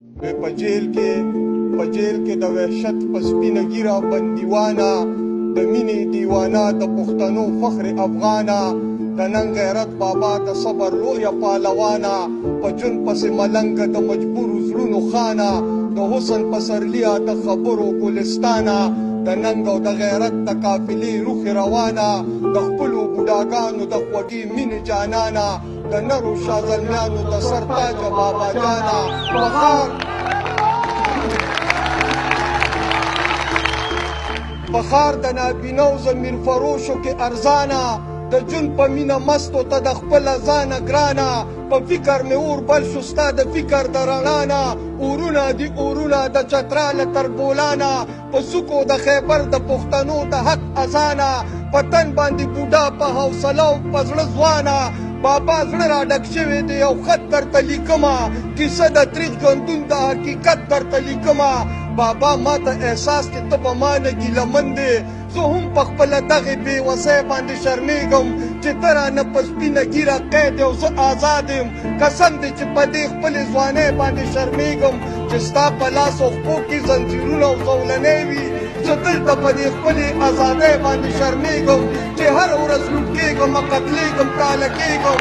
په جیل کې د وحشت په سپینه ګیره بندیوانا د مینې دیوانه د پښتنو فخر افغانا د نن غیرت بابا د صبر لویه پهلوانا په جون پسې ملنګه د مجبورو زړونو خانه د حسن پسرليه د خبرو ګلستانه د ننګ او د غیرت د قافلې روح روانه د خپلو بوډاګانو د خوږې مینې جانانه د نرو شازلمیانو د سرتاج بابا جانا بخار د نابینو زمین فروشو کې ارزانه د جون په مینه مستو ته د خپل ځانه ګرانه په فکر مې اور بل شو ستا د فکر د رڼا نه اورونه دي اورونه د چتراله تر بولانه په څوکو د خیبر د پښتنو د حق اذانه په تن باندې بوډا په حوصله او په زړه ځوانه بابا زړه را ډک شوی دی یو خط درته لیکمه کیسه د تریچ ګوندون د حقیقت درته لیکمه بابا ما ته احساس چې ته به ما نه ګیلمن دی زه هم په خپله دغې بېوسۍ باندې شرمېږم چې ته رانه په سپینه ګیره قید یو زه آزاد یم قسم دی چې په دې خپلې ځوانۍ باندې شرمېږم چې ستا په لاس او خپو کې زنځیرونه او زولنې وي زه دلته په دې خپلې ازادۍ باندې شرمېږم چې هره ورځ لوټ کېږم قتلېږم تاله کېږم